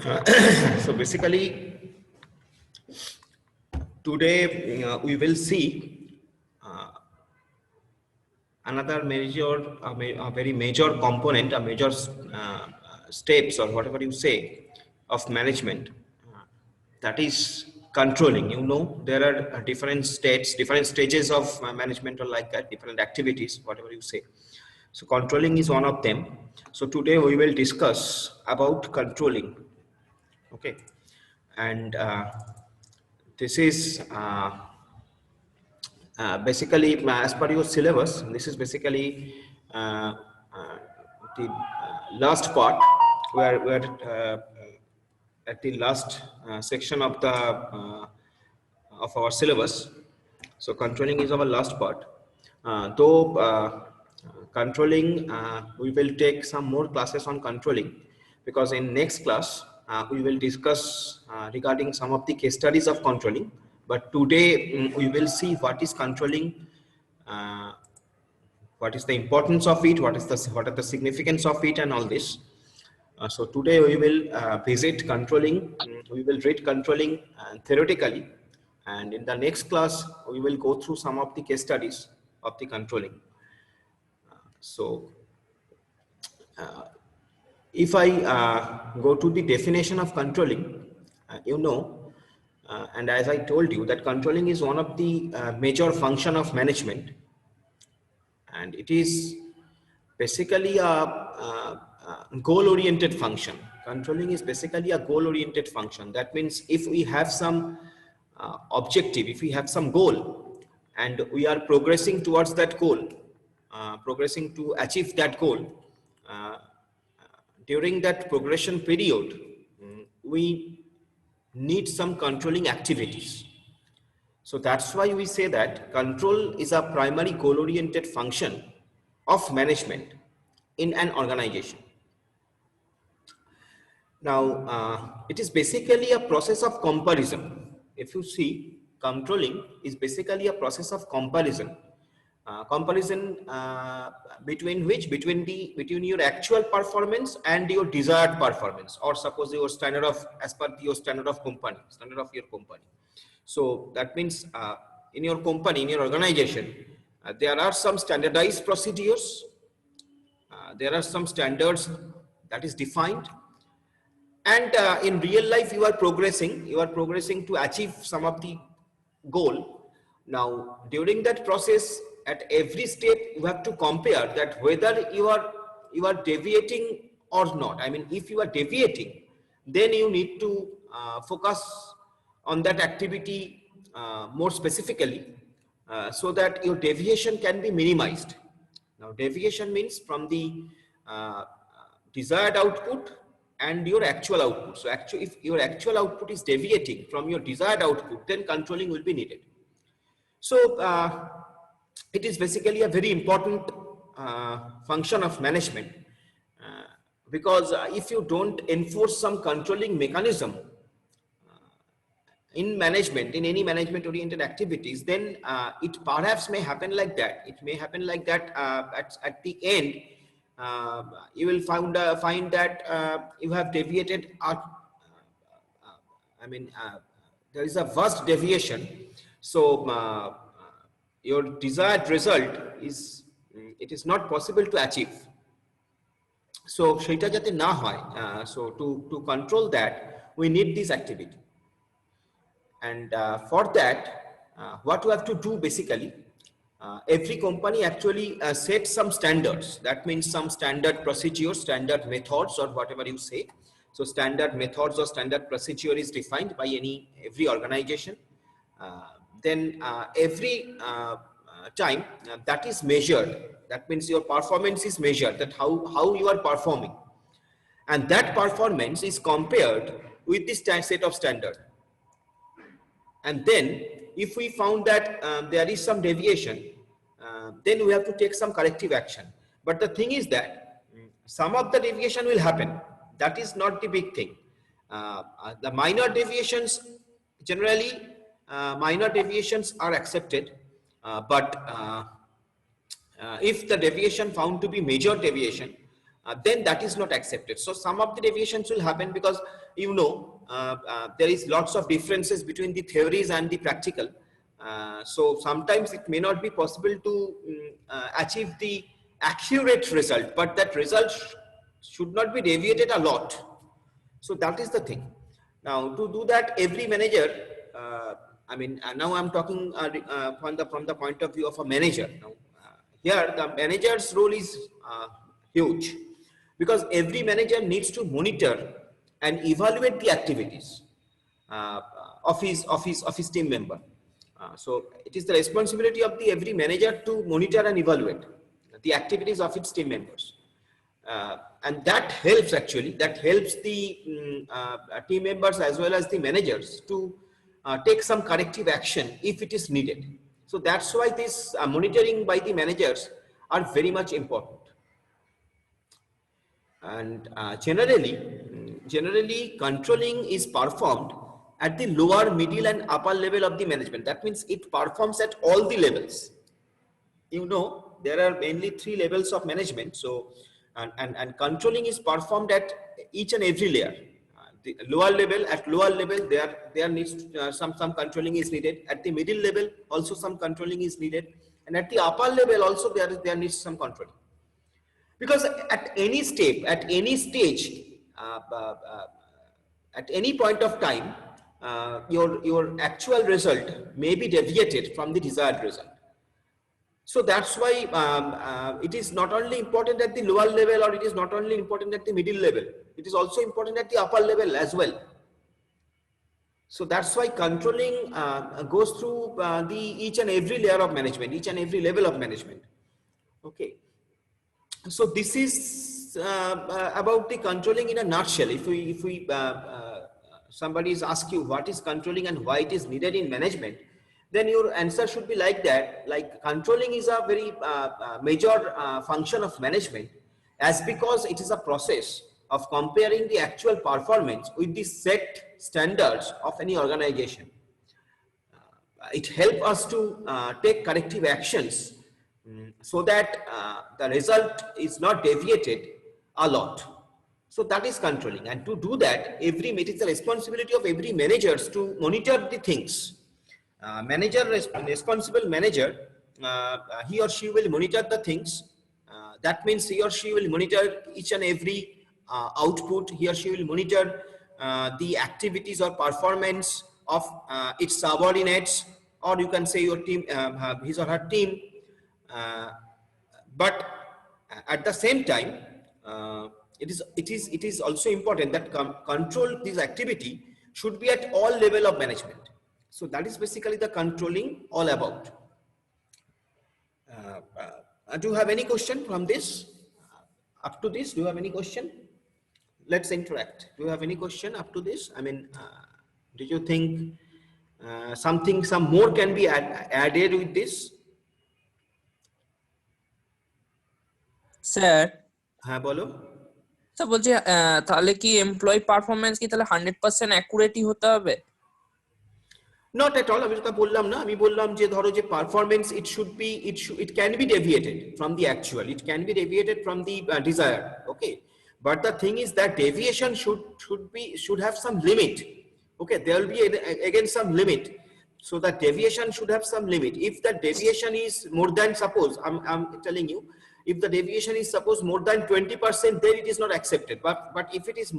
So basically, today we will see another a very major component, a major steps or whatever you say of management. That is controlling. You know, there are different states, different stages of management or like that, different activities, whatever you say. So controlling is one of them. So today we will discuss about controlling. Okay, and this is basically as per your syllabus. This is basically uh, uh, the last part where at the last section of the of our syllabus. So controlling is our last part. Though controlling, we will take some more classes on controlling, because in next class we will discuss regarding some of the case studies of controlling. But today we will see what is controlling, uh, what is the importance of it, what are the significance of it, and all this. So today we will visit controlling. We will read controlling theoretically, and in the next class we will go through some of the case studies of the controlling. So if I go to the definition of controlling, and as I told you that controlling is one of the major function of management, and it is basically a goal-oriented function. Controlling is basically a goal-oriented function. That means if we have some objective, if we have some goal, and we are progressing towards that goal, progressing to achieve that goal, during that progression period, we need some controlling activities. So that's why we say that control is a primary goal-oriented function of management in an organization. Now, it is basically a process of comparison. If you see, controlling is basically a process of comparison. Comparison between which? Between your actual performance and your desired performance, or suppose your standard of, as per your standard of your company. So that means in your company, in your organization, there are some standardized procedures, there are some standards that is defined, and in real life you are progressing to achieve some of the goal. Now during that process, at every step you have to compare that whether you are deviating or not. I mean, if you are deviating, then you need to focus on that activity more specifically, so that your deviation can be minimized. Now deviation means from the uh, desired output and your actual output. So actually, if your actual output is deviating from your desired output, then controlling will be needed. So it is basically a very important function of management, because if you don't enforce some controlling mechanism in management, in any management oriented activities, then it perhaps may happen like that. It may happen like that at the end, you will find that you have deviated there is a vast deviation. So your desired result is, it is not possible to achieve. So সেটা যাতে না হয়, so to control that, we need this activity. And for that, what we have to do basically, every company actually sets some standards. That means some standard procedures, standard methods, or whatever you say. So standard methods or standard procedure is defined by every organization. Then every time that is measured. That means your performance is measured, that how you are performing. And that performance is compared with this set of standard. And then if we found that there is some deviation, then we have to take some corrective action. But the thing is that some of the deviation will happen. That is not the big thing. The minor deviations, generally minor deviations are accepted, but if the deviation found to be major deviation, then that is not accepted. So some of the deviations will happen because, you know, there is lots of differences between the theories and the practical. So sometimes it may not be possible to achieve the accurate result, but that result should not be deviated a lot. So that is the thing. Now to do that, every manager, I mean, now I'm talking from the point of view of a manager. Now, here the manager's role is huge, because every manager needs to monitor and evaluate the activities of his team member. So it is the responsibility of the every manager to monitor and evaluate the activities of its team members. And that helps, actually, that helps the team members as well as the managers to take some corrective action if it is needed. So that's why this monitoring by the managers are very much important. And generally controlling is performed at the lower, middle and upper level of the management. That means it performs at all the levels. You know, there are mainly 3 levels of management. So, and controlling is performed at each and every layer. The lower level, at lower level, there needs some controlling is needed. At the middle level, also some controlling is needed, and at the upper level also there needs some controlling. Because at any step, at any stage, at any point of time, your actual result may be deviated from the desired result. So that's why it is not only important at the lower level, or it is not only important at the middle level, it is also important at the upper level as well. So that's why controlling goes through each and every layer of management, each and every level of management. Okay. So this is about the controlling in a nutshell. If somebody is asked you what is controlling and why it is needed in management, then your answer should be like that. Like, controlling is a very major function of management, as because it is a process of comparing the actual performance with the set standards of any organization. It helps us to take corrective actions so that the result is not deviated a lot. So that is controlling, and to do that, it is the responsibility of every managers to monitor the things. Responsible manager, he or she will monitor the things. That means he or she will monitor each and every output. He or she will monitor the activities or performance of its subordinates, or you can say your team, his or her team. But at the same time, it is also important that control this activity should be at all level of management. So that is basically the controlling all about. Do you have any question from this? Up to this, do you have any question? Let's interact. Do you have any question up to this? I mean, do you think some more can be added with this? Sir. हाँ बोलो. So বলছি তাহলে কি employee performance কি তাহলে 100% অ্যাকুরেটই হতে হবে? Not at all. আমি তো বললাম না, আমি বললাম যে ধরো যে performance it can be deviated from the actual, it can be deviated from the desired. Okay, but the thing is that deviation should have some limit. Okay, there will be again some limit. So that deviation should have some limit. If the deviation is more than, suppose I'm telling you, if the deviation is suppose more than 20%, then it is not accepted. But if it is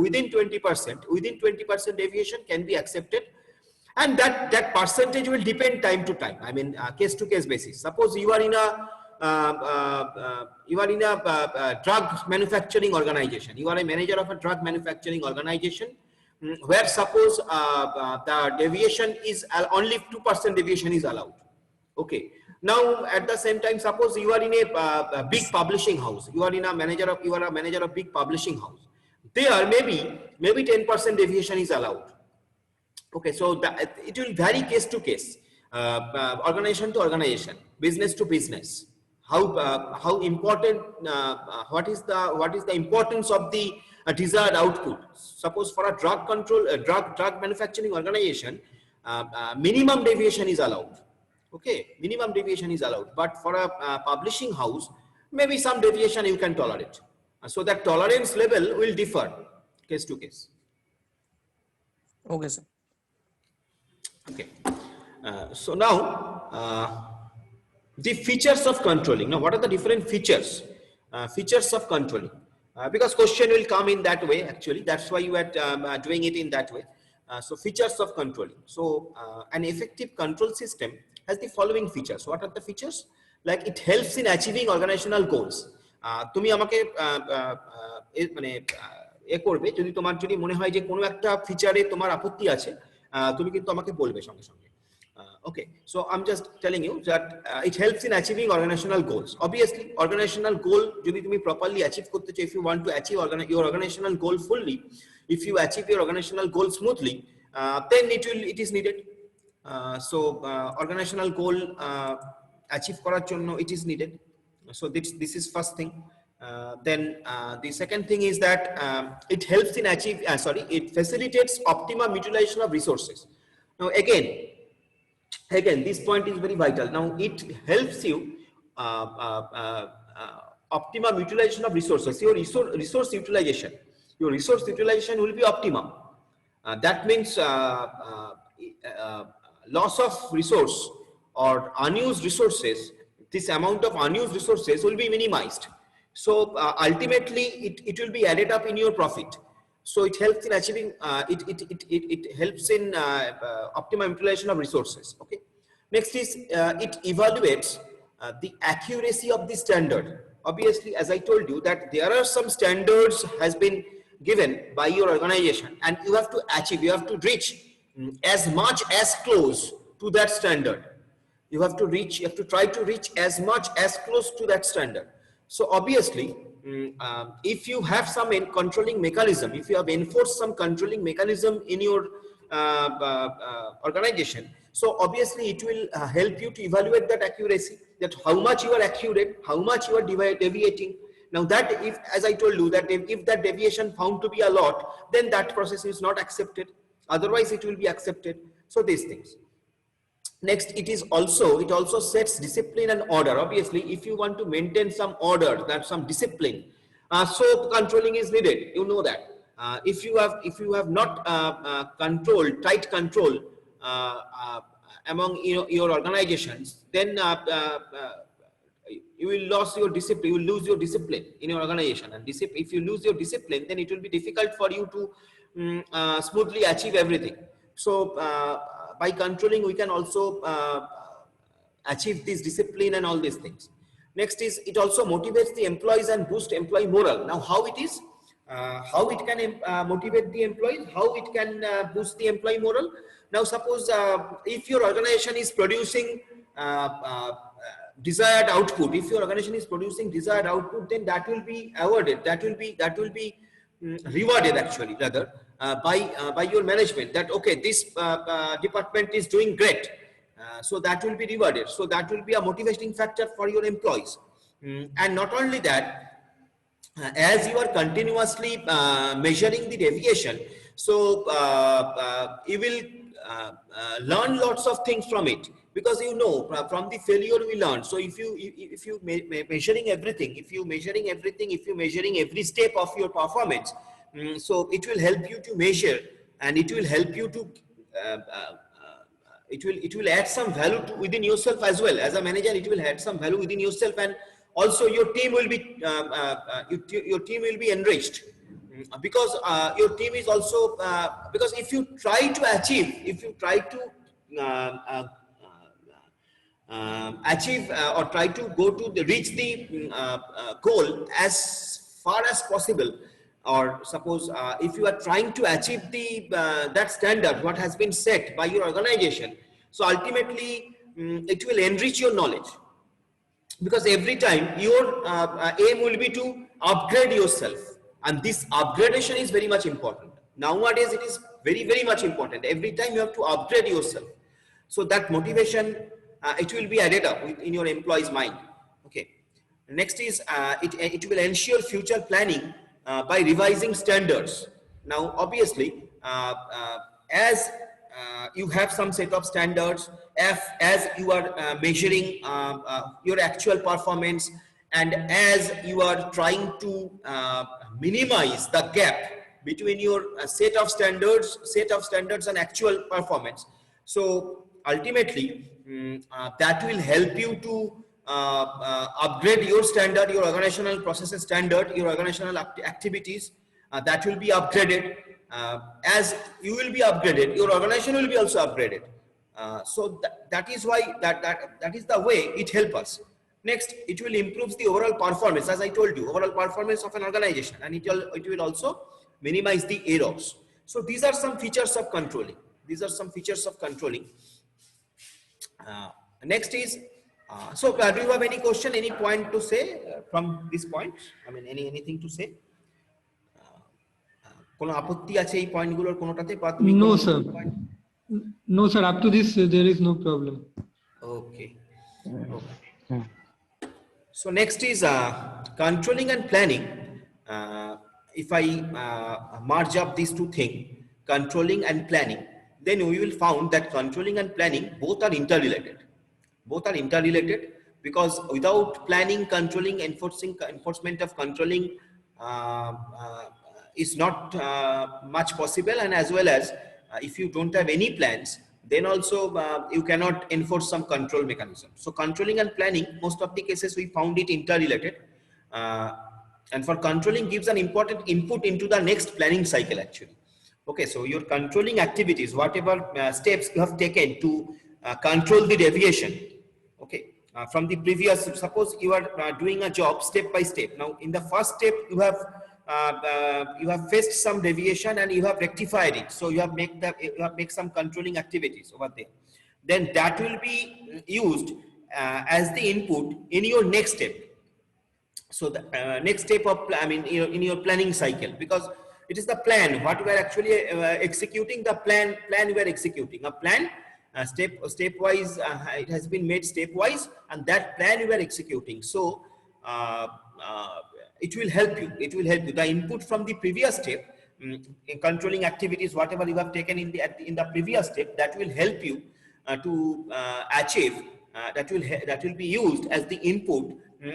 within 20%, deviation can be accepted. And that percentage will depend time to time. I mean, case to case basis. Suppose you are in a drug manufacturing organization. You are a manager of a drug manufacturing organization, where suppose the deviation is only 2% deviation is allowed. Okay. Now, at the same time, suppose you are in a big publishing house. You are a manager of big publishing house. There maybe 10% deviation is allowed. Okay, so it will vary case to case, organization to organization, business to business. How important? What is the importance of the desired output? Suppose for a drug manufacturing organization, minimum deviation is allowed. Okay, minimum deviation is allowed. But for a publishing house, maybe some deviation you can tolerate. So that tolerance level will differ case to case. Okay, sir. Okay. So now the features of controlling. Now, what are the different features? Features of controlling. Because question will come in that way. Actually, that's why you are doing it in that way. So features of controlling. So an effective control system has the following features. What are the features? Like it helps in achieving organizational goals. তুমি আমাকে মানে করবে যদি তোমার যদি মনে হয় যে কোনো একটা ফিচারে তোমার আপত্তি আছে তুমি কিন্তু আমাকে বলবে সঙ্গে সঙ্গে okay, so I'm just telling you that it helps in achieving organizational goals. Obviously organizational goal যদি তুমি properly achieve করতে চাও, if you want to achieve your organizational goal fully, if you achieve your organizational goal smoothly, then it is needed. So organizational goal achieve করার জন্য it is needed. So this is first thing. Then the second thing is that it helps in achieve it facilitates optimum utilization of resources. Now again this point is very vital. Now it helps you optimum utilization of resources. Your resource utilization will be optimum. That means loss of resource or unused resources, this amount of unused resources will be minimized. So ultimately it will be added up in your profit. So it helps in achieving it helps in optimum utilization of resources. Okay, next is it evaluates the accuracy of the standard. Obviously, as I told you that there are some standards has been given by your organization and you have to achieve, you have to reach as much as close to that standard. You have to try to reach as much as close to that standard. So obviously if you have some controlling mechanism, if you have enforced some controlling mechanism in your organization, so obviously it will help you to evaluate that accuracy, that how much you are accurate, how much you are deviating. Now that if, as I told you, that if that deviation found to be a lot, then that process is not accepted, otherwise it will be accepted. So these things. Next, it also sets discipline and order. Obviously, if you want to maintain some order, that some discipline, so controlling is needed. You know that. If you have not tight control among your organizations, then you will lose your discipline. You will lose your discipline in your organization, and if you lose your discipline, then it will be difficult for you to smoothly achieve everything. So by controlling, we can also achieve this discipline and all these things. Next is it also motivates the employees and boost employee morale. Now how it is, how it can motivate the employees, how it can boost the employee morale. Now suppose if your organization is producing desired output, if your organization is producing desired output, then that will be awarded, that will be rewarded actually rather by your management, that okay, this department is doing great, so that will be rewarded. So that will be a motivating factor for your employees. And not only that, as you are continuously measuring the deviation, so you will learn lots of things from it, because you know from the failure we learn. So if you measuring everything, if you measuring every step of your performance, so it will help you to measure, and it will help you to it will add some value within yourself as well. As a manager, it will add some value within yourself, and also your team will be enriched, because your team is also because if you try to achieve, achieve or try to reach the goal as far as possible, or suppose if you are trying to achieve the that standard what has been set by your organization, so ultimately it will enrich your knowledge, because every time your aim will be to upgrade yourself, and this upgradation is very much important. Nowadays it is very, very much important. Every time you have to upgrade yourself, so that motivation it will be added up in your employees' mind. Okay. Next is it will ensure future planning by revising standards. Now obviously as you have some set of standards, as you are measuring your actual performance, And as you are trying to minimize the gap between your set of standards and actual performance, so ultimately that will help you to upgrade your standard, your organizational processes standard, your organizational activities that will be upgraded. As you will be upgraded, your organization will be also upgraded. So that is why that is the way it helps us. Next, it will improve the overall performance, as I told you, overall performance of an organization, and it will also minimize the errors. So these are some features of controlling. These are some features of controlling. Next is, do you have any question, any point to say from this point? I mean, anything to say? কোনো আপত্তি আছে এই পয়েন্টগুলোর কোনোটাতে, বা তুমি No, sir. No, sir. Up to this, there is no problem. Okay. So next is controlling and planning. If I merge up these two things, controlling and planning, then we will found that controlling and planning both are interrelated. Both are interrelated because without planning, controlling, enforcement of controlling is not much possible, and as well as if you don't have any plans, then also you cannot enforce some control mechanism. So controlling and planning, most of the cases we found it interrelated, and for controlling gives an important input into the next planning cycle actually. Okay, so your controlling activities, whatever steps you have taken to control the deviation, okay, from the previous, suppose you are doing a job step by step. Now in the first step you have faced some deviation and you have rectified it, so you have make some controlling activities over there. Then that will be used as the input in your next step. So the next step of, I mean, in your planning cycle, because it is the plan what we are actually executing. The plan we are executing a plan stepwise. It has been made stepwise, and that plan we are executing. So it will help you. It will help you. The input from the previous step, in controlling activities, whatever you have taken in the previous step, that will help you to achieve. That will be used as the input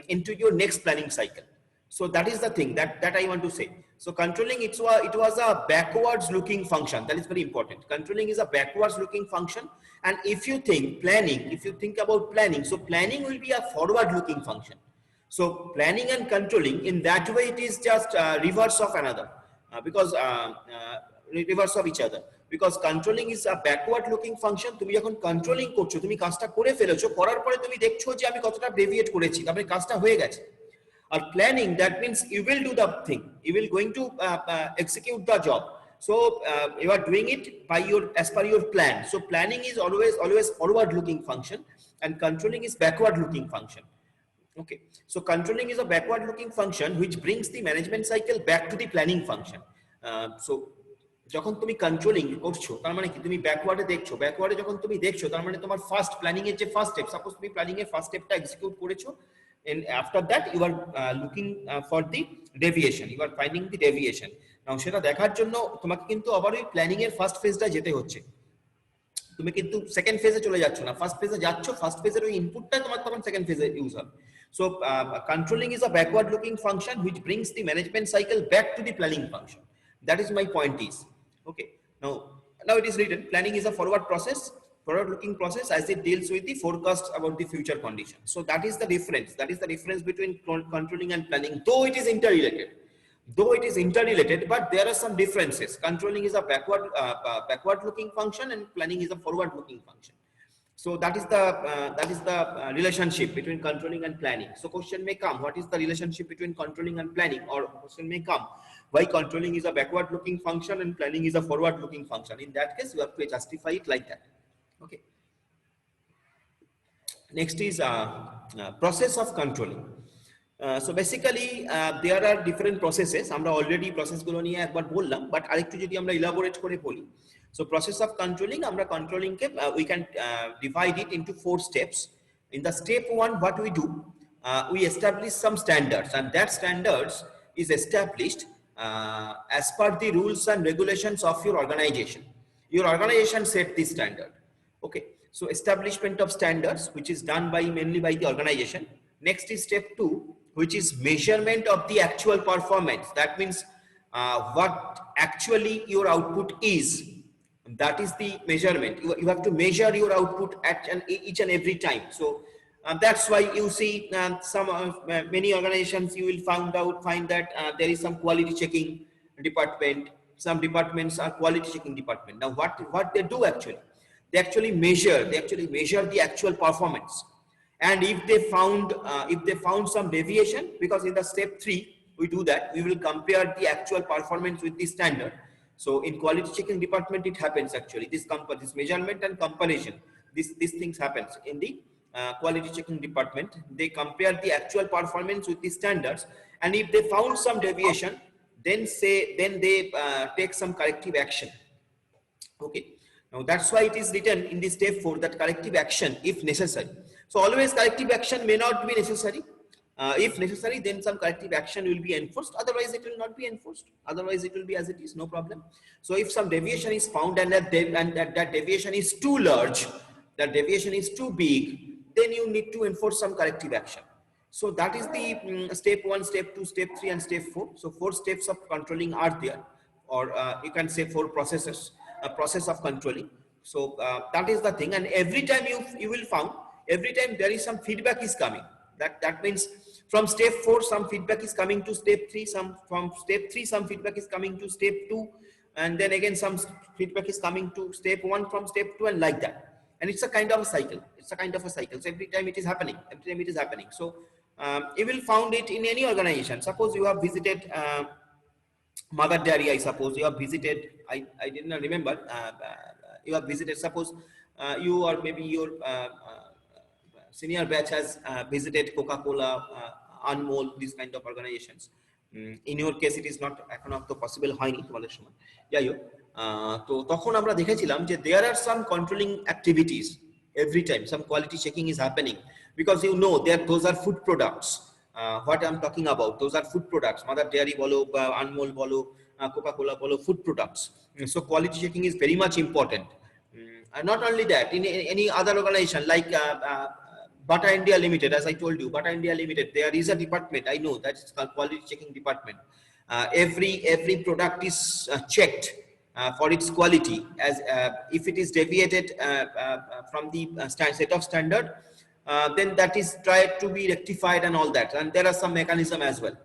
into your next planning cycle. So that is the thing that I want to say. So controlling, it was a backwards looking function. That is very important. Controlling is a backwards looking function. And if you think about planning, so planning will be a forward looking function. So planning and controlling, in that way, it is just reverse of another, because reverse of each other. Because controlling is a backward looking function. তুমি যখন controlling করছো, তুমি কাজটা করে ফেলেছো, করার পরে তুমি দেখছো যে আমি কতটা deviate করেছি, তারপরে কাজটা হয়ে গেছে। Or planning, that means you will do the thing, you will going to execute the job. So you are doing it by as per your plan. So planning is always forward looking function, and controlling is backward looking function. Okay, so controlling is a backward looking function which brings the management cycle back to the planning function. So যখন তুমি controlling করছো, তার মানে কি তুমি ব্যাকওয়ার্ডে দেখছো, ব্যাকওয়ার্ডে যখন তুমি দেখছো, তার মানে তোমার ফার্স্ট প্ল্যানিং এর যে ফার্স্ট স্টেপ, সাপোজ তুমি প্ল্যানিং এর ফার্স্ট স্টেপটা এক্সিকিউট করেছো, and after that you are looking for the deviation, you are finding the deviation. Now সেটা দেখার জন্য তোমাকে কিন্তু আবার ওই প্ল্যানিং এর ফার্স্ট ফেজটা যেতে হচ্ছে। তুমি কিন্তু সেকেন্ড ফেজে চলে যাচ্ছ না, ফার্স্ট ফেজে যাচ্ছ, ফার্স্ট ফেজের ওই ইনপুটটা তোমার তখন সেকেন্ড ফেজে ইউজ হবে। So controlling is a backward looking function which brings the management cycle back to the planning function. That is my point is. Okay, now it is written, planning is a forward looking process as it deals with the forecasts about the future conditions. So that is the difference between controlling and planning, though it is interrelated, but there are some differences. Controlling is a backward looking function and planning is a forward looking function. So that is the relationship between controlling and planning. So question may come, what is the relationship between controlling and planning? Or question may come, why controlling is a backward looking function and planning is a forward looking function? In that case, you have to justify it like that. Okay. Next is process of controlling. So basically there are different processes. আমরা already process গুলো নিয়ে একবার বললাম, but আরেকটু যদি আমরা elaborate করে বলি. So process of controlling, আমরা controlling K we can divide it into 4 steps. In the step 1, what we do, we establish some standards, and that standards is established as per the rules and regulations of your organization. Your organization set this standard. Okay, so establishment of standards, which is done mainly by the organization. Next is step 2, which is measurement of the actual performance. That means what actually your output is. That is the measurement. You have to measure your output at each and every time. So that's why you see many organizations, you will find that there is some quality checking department. Some departments are quality checking department. Now what they do actually, they actually measure the actual performance. And if they found some deviation, because in the step 3 we do that, we will compare the actual performance with the standard. So in quality checking department, it happens actually, this measurement and comparison, these things happens in the quality checking department. They compare the actual performance with the standards, and if they found some deviation, then they take some corrective action. Okay, now that's why it is written in the step 4 that corrective action if necessary. So always corrective action may not be necessary. If necessary, then some corrective action will be enforced. Otherwise, it will not be enforced. Otherwise, it will be as it is, no problem. So if some deviation is found and that deviation is too large, that deviation is too big, then you need to enforce some corrective action. So that is the step 1, step 2, step 3, and step 4. So 4 steps of controlling are there, or you can say 4 processes, a process of controlling. So that is the thing. And every time you will find, every time there is some feedback is coming. That means from step 4 some feedback is coming to step 3, from step 3 some feedback is coming to step 2, and then again some feedback is coming to step 1 from step 2, and like that. And it's a kind of a cycle. It's a kind of a cycle. So every time it is happening. So you will find it in any organization. Suppose you have visited Mother Dairy. I suppose you have visited. I did not remember. You have visited. Suppose you or maybe your senior batch has visited Coca-Cola, Anmol, these kind of organizations. In your case, it is not possible হয়নি তোমাদের সময়, যাই হোক। তো তখন আমরা দেখেছিলাম যে there are some controlling activities every time. Some quality checking is happening because you know that those are food products. What I'm talking about, those are food products. Mother Dairy bolo, Anmol bolo, Coca-Cola bolo, food products. So quality checking is very much important. And not only that, in any other organization like Bata India Limited, as I told you, Bata India Limited, there is a department, I know, that's called quality checking department. Every product is checked for its quality, as if it is deviated from the set of standard, then that is tried to be rectified and all that, and there are some mechanism as well.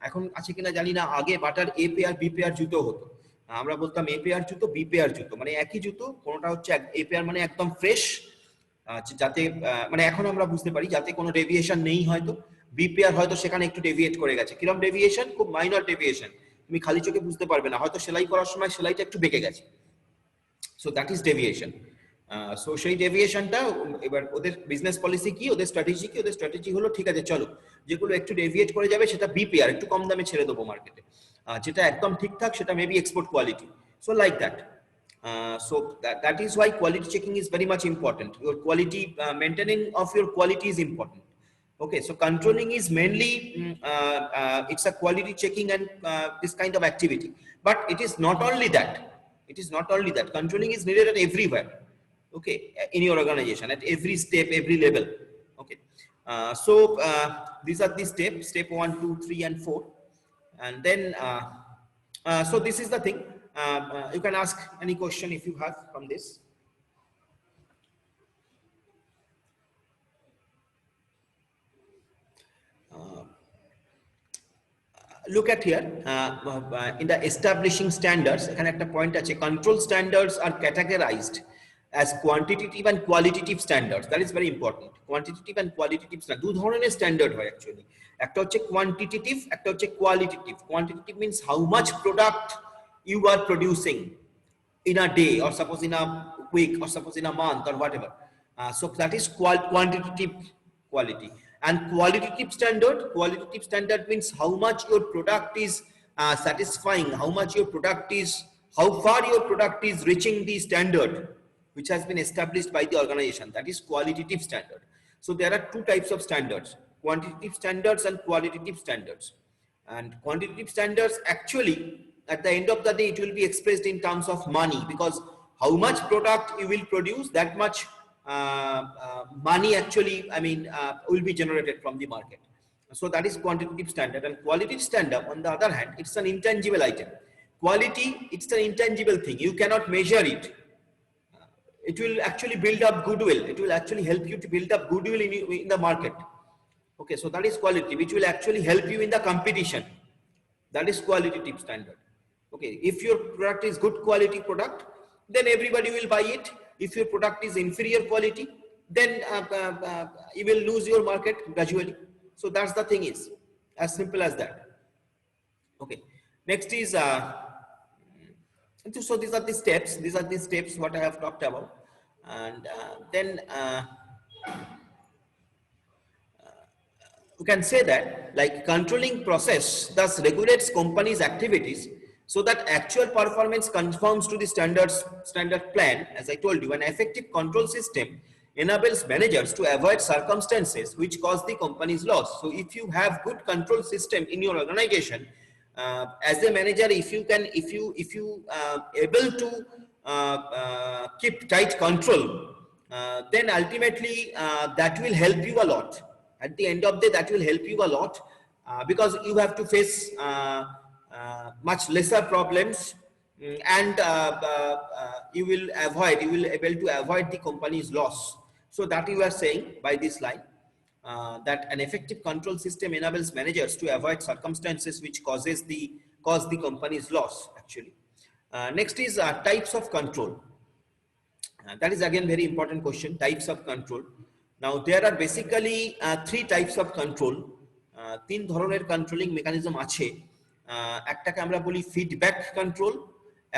এখন আছে কিনা জানি না, আগে বাটার A pair B pair জুতো হতো, আমরা বলতাম এ পেয়ার জুতো বি পেয়ার জুতো, মানে একই জুতো, কোনটা হচ্ছে এ পেয়ার মানে একদম ফ্রেশ, যাতে মানে এখন আমরা বুঝতে পারি যাতে কোনো ডেভিয়েশন নেই, হয়তো বি পেয়ার হয়তো সেখানে একটু ডেভিয়েট করে গেছে। কিরকম ডেভিয়েশন? খুব মাইনর ডেভিয়েশন, তুমি খালি চোখে বুঝতে পারবে না, হয়তো সেলাই করার সময় সেলাইটা একটু বেঁকে গেছে। So that is deviation. So সেই ডেভিয়েশনটা এবার ওদের বিজনেস পলিসি কি, ওদের স্ট্র্যাটেজি কি? ওদের স্ট্র্যাটেজি হলো ঠিক আছে চলো যেগুলো একটু ডেভিয়েট করে যাবে সেটা বি পেয়ার একটু কম দামে ছেড়ে দেবো মার্কেটে, যেটা একদম ঠিকঠাক সেটা maybe export quality. So like that. So that is why quality checking is very much important. Your quality maintaining of your quality is important. Okay, so controlling is mainly it's a quality checking and this kind of activity, but it is not only that. It is not only that. Controlling is needed at everywhere. Okay, in your organization, at every step, every level. Okay, so these are the steps: step 1, 2, 3, and 4, and then so this is the thing. You can ask any question if you have from this. Look at here in the establishing standards, এখানে একটা point আছে, control standards are categorized as quantitative and qualitative standards. That is very important. Quantitative and qualitative standards, দু ধরনের standard হয় actually, একটা হচ্ছে quantitative, একটা হচ্ছে qualitative. Quantitative means how much product you are producing in a day, or suppose in a week, or suppose in a month, or whatever. So that is quantitative quality. And qualitative standard means how much your product is satisfying, how far your product is reaching the standard which has been established by the organization. That is qualitative standard. So there are two types of standards: quantitative standards and qualitative standards. And quantitative standards actually, at the end of the day, it will be expressed in terms of money, because how much product you will produce, that much money actually, will be generated from the market. So that is quantitative standard. And qualitative standard, on the other hand, it's an intangible item. Quality, it's an intangible thing. You cannot measure it. It will actually build up goodwill. It will actually help you to build up goodwill in the market. Okay, so that is quality, which will actually help you in the competition. That is qualitative standard. Okay, if your product is good quality product, then everybody will buy it. If your product is inferior quality, then you will lose your market gradually. So that's the thing, is as simple as that. Okay, next is so these are the steps. These are the steps what I have talked about, and then you can say that like controlling process thus regulates companies' activities so that actual performance conforms to the standard plan. As I told you, an effective control system enables managers to avoid circumstances which cause the company's loss. So if you have good control system in your organization, as a manager, if you able to keep tight control, then ultimately that will help you a lot. At the end of the day, that will help you a lot because you have to face much lesser problems, and you will able to avoid the company's loss. So that you are saying by this line, that an effective control system enables managers to avoid circumstances which cause the company's loss actually. Next is types of control. That is again very important question, types of control. Now there are basically three types of control. তিন ধরনের controlling mechanism আছে। একটাকে আমরা বলি feedback control,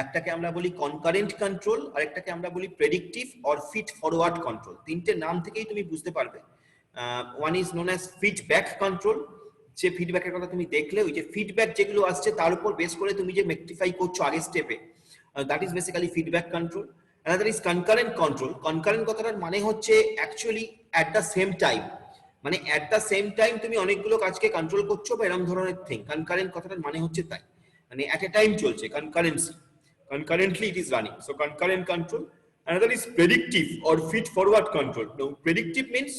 একটাকে আমরা বলি concurrent control, আর একটাকে আমরা বলি predictive or feed forward control. তিনটে নাম থেকেই তুমি বুঝতে পারবে। One is known as feedback control, যে ফিডব্যাকের কথা তুমি দেখলে, ওই যে ফিডব্যাক যেগুলো আসছে তার উপর বেস করে তুমি যে রেকটিফাই করছো আগের স্টেপে, that is basically feedback control. Another is concurrent control. Concurrent কথাটার মানে হচ্ছে actually at the same time, মানে at the same time তুমি অনেকগুলো কাজকে কন্ট্রোল করছো বা এরকম ধরনের থিং। concurrent কথাটার মানে হচ্ছে তাই, মানে at a time চলছে, concurrently it is running. So concurrent control. Another is predictive or feed forward control. Now predictive means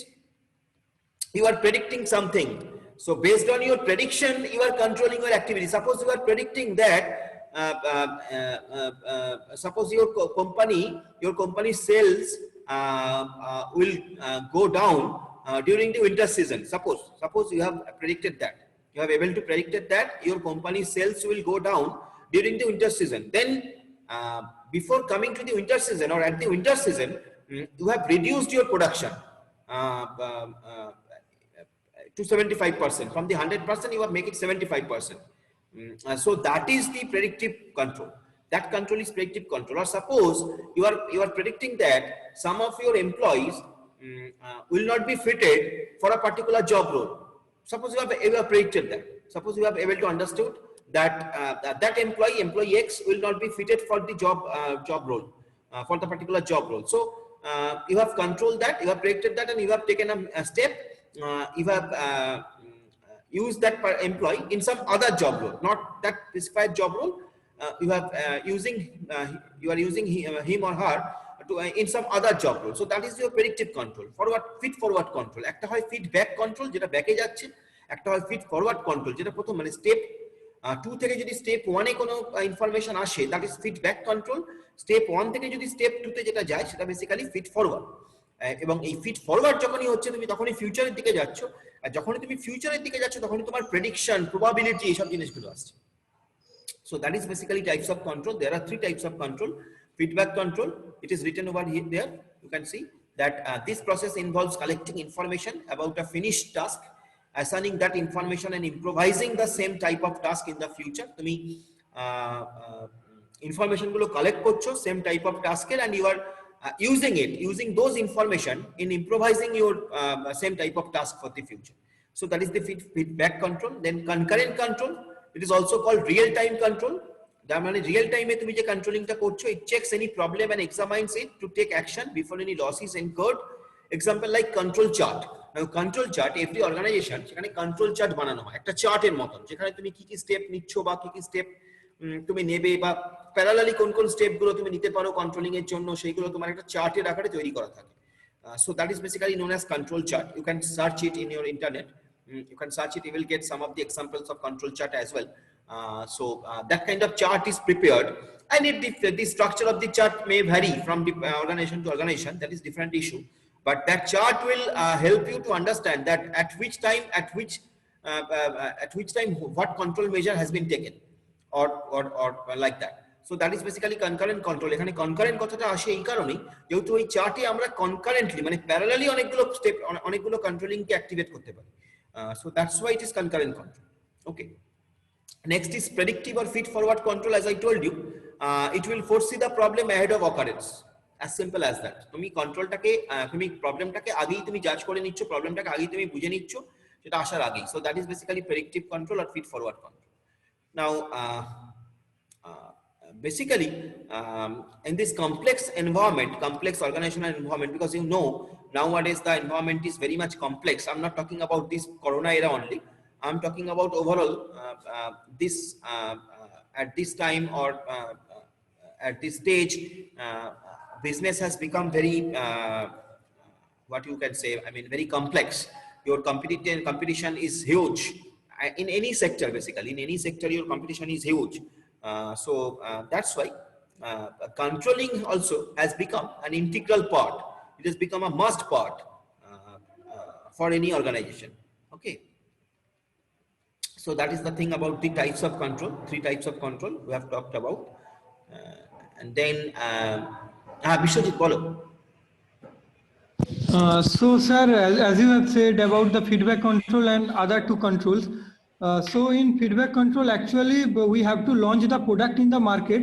you are predicting something, so based on your prediction you are controlling your activity. Suppose you are predicting that suppose your company sales will go down during the winter season. Suppose you have predicted that, you have able to predicted that your company sales will go down during the winter season. Then before coming to the winter season or at the winter season, you have reduced your production to 75%. From the 100% you have make it 75%. So that is the predictive control. That control is predictive control. Or suppose you are predicting that some of your employees will not be fitted for a particular job role. Suppose you have predicted that. Suppose you have able to understood that that employee X will not be fitted for the job role, for the particular job role. So you have controlled that, you have predicted that, and you have taken a step. You have use that employee in some other job role, not that specified job role. You are using him or her to in some other job role. So that is your predictive control. Feed forward control. একটা হয় feedback control যেটা ব্যাকে যাচ্ছে, একটা হয় feed forward control যেটা প্রথম মানে স্টেপ 2 থেকে যদি স্টেপ 1 এ কোনো ইনফরমেশন আসে, that is feedback control. Step 1 থেকে যদি স্টেপ 2 তে যেটা যায় সেটা বেসিক্যালি feed forward। এবং এই ফিড ফরওয়ার্ড যখনই হচ্ছে তুমি তখনই ফিউচারের দিকে যাচ্ছ, আর যখনই তুমি ফিউচারের দিকে যাচ্ছ তখনই তোমার প্রেডিকশন, প্রবাবিলিটি, এইসব জিনিসগুলো আসছে। So that is basically types of control. There are three types of control. Feedback control, it is written over here. There you can see that this process involves collecting information about a finished task, assigning that information and improvising the same type of task in the future. তুমি information গুলো collect করছো same type of task এর, and you are using those information in improvising your same type of task for the future. So that is the feedback control. Then concurrent control, it is also called real time control. তার মানে real টাইমে তুমি যে কন্ট্রোলিংটা করছো, it checks any problem and examines it to take action before any loss is incurred. Example like control chart. Now control chart, every organization সেখানে control chart বানানো হয় একটা চার্টের মতন, যেখানে তুমি কি কি স্টেপ নিচ্ছ বা কি কি স্টেপ তুমি নেবে বা প্যারালালি কোন কোন স্টেপ গুলো তুমি নিতে পারো কন্ট্রোলিং এর জন্য, সেইগুলো তোমার একটা চার্টের আকারে তৈরি করা থাকে। So that is basically known as control chart. You can search it in your internet. You can search it, you will get some of the examples of control chart as well. That kind of chart is prepared, and the structure of the chart may vary from the organization to organization. That is different issue, but that chart will help you to understand that at which time what control measure has been taken, or like that. So that is basically concurrent control. এখানে concurrent কথাটা আসে এই কারণেই যেহেতু ওই চার্টে আমরা concurrently মানে প্যারালালি অনেকগুলো স্টেপ অনেকগুলো কন্ট্রোলিং কে অ্যাক্টিভেট করতে পারি. So that's why it is concurrent control. Okay. Next is predictive or feed forward control. As I told you, it will foresee the problem ahead of occurrence. As simple as that. তুমি কন্ট্রোলটাকে তুমি প্রবলেমটাকে আগেই তুমি জাজ করে নিচ্ছ, প্রবলেমটাকে আগেই তুমি বুঝে নিচ্ছ সেটা আসার আগেই. So that is basically predictive control or feed forward control. Now basically in this complex environment, complex organizational environment, because you know nowadays the environment is very much complex. I'm not talking about this corona era only. I'm talking about overall this at this time or at this stage business has become very what you can say, I mean very complex. Your competition is huge in any sector. Basically in any sector your competition is huge. So that's why controlling also has become an integral part. It has become a must part for any organization. Okay. So that is the thing about the types of control. 3 types of control we have talked about. And then Bishwajit, follow. So sir, as you have said about the feedback control and other 2 controls, so in feedback control actually we have to launch the product in the market.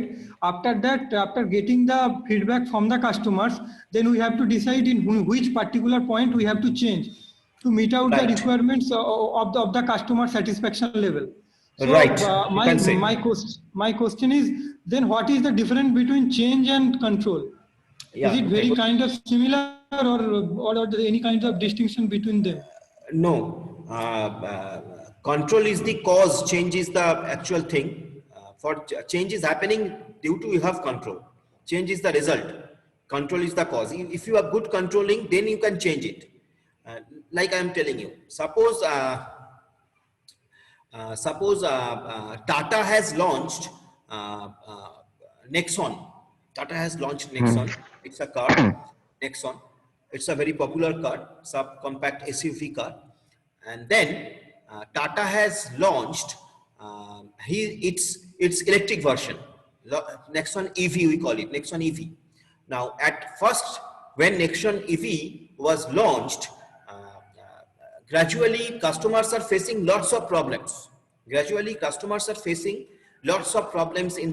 After that, after getting the feedback from the customers, then we have to decide in which particular point we have to change to meet out the requirements of the customer satisfaction level. So Right. My question is then what is the difference between change and control? Yeah, is it very kind of similar or any kind of distinction between them? No. Control is the cause, change is the actual thing. For change is happening due to you have control. Change is the result. Control is the cause. If you are good controlling, then you can change it. Like I am telling you, suppose Tata has launched Nexon. Tata has launched Nexon. It's a car, Nexon. It's a very popular car, subcompact SUV car. And then Tata has launched its electric version, Nexon EV, we call it Nexon EV. Now at first when Nexon EV was launched, gradually customers are facing lots of problems. In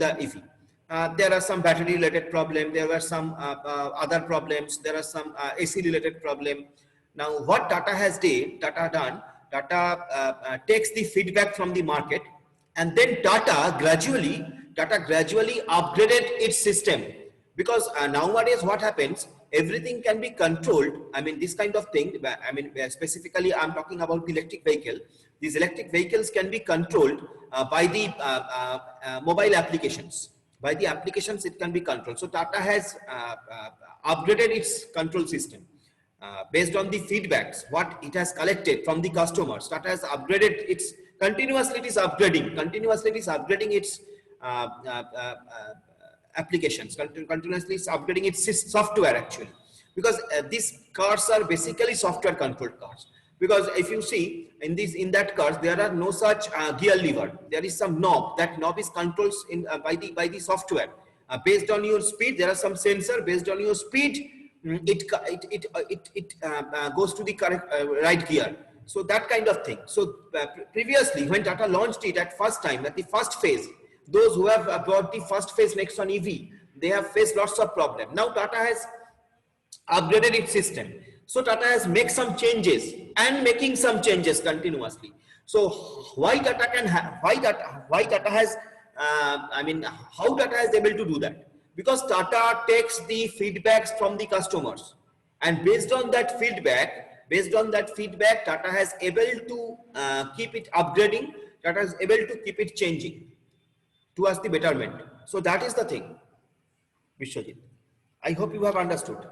the EV. There are some battery related problems, there were some other problems, there are some AC related problem. Now what Tata takes the feedback from the market, and then Tata gradually upgraded its system, because nowadays what happens, everything can be controlled. I mean this kind of thing, I mean specifically I'm talking about the electric vehicle. These electric vehicles can be controlled by the mobile applications. By the applications it can be controlled. So Tata has upgraded its control system based on the feedbacks what it has collected from the customers. Tata has upgraded its continuously it is upgrading its applications, continuously it's upgrading its software actually, because these cars are basically software controlled cars. Because if you see in that cars there are no such gear lever, there is some knob. That knob is controlled by the software based on your speed. There are some sensor based on your speed, it goes to the correct right gear. So that kind of thing. So previously when Tata launched it at first time, at the first phase, those who have bought the first phase Nexon EV, they have faced lots of problems. Now Tata has upgraded its system. So Tata has made some changes and making some changes continuously. So why Tata has how Tata is able to do that? Because Tata takes the feedbacks from the customers, and based on that feedback, Tata has able to keep it upgrading. Tata is able to keep it changing towards the betterment. So that is the thing, Vishwajit. I hope you have understood.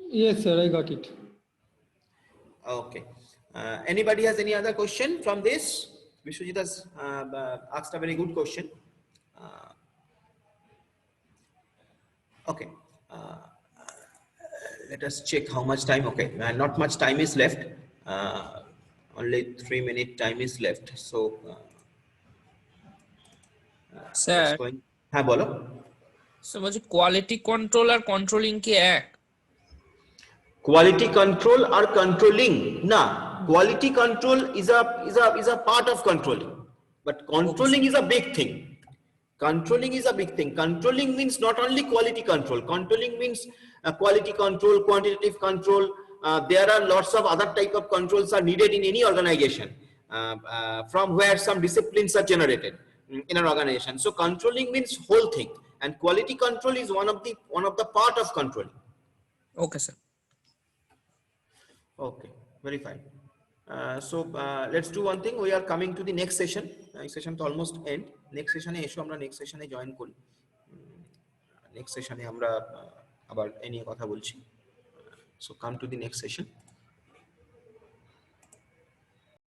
Yes sir, I got it. Okay. Anybody has any other question from this? Vishwajit has asked a very good question. Okay. Let us check how much time. Okay, not much time is left. Only 3 minute time is left. So sir let's go in. হ্যাঁ বলো। So বলছি quality control আর controlling কি এক? Quality control or controlling? No, quality control is a part of controlling, but controlling is a big thing. Controlling is a big thing. Controlling means not only quality control. Controlling means quality control, quantitative control. There are lots of other type of controls are needed in any organization, from where some disciplines are generated in an organization. So controlling means whole thing, and quality control is one of the part of controlling. Okay sir. Okay, very fine. So let's do one thing. We are coming to the next session. Next session to almost end. Next session e esho amra next session e join kori. Next session e amra abar ei niye kotha bolchi. So come to the next session.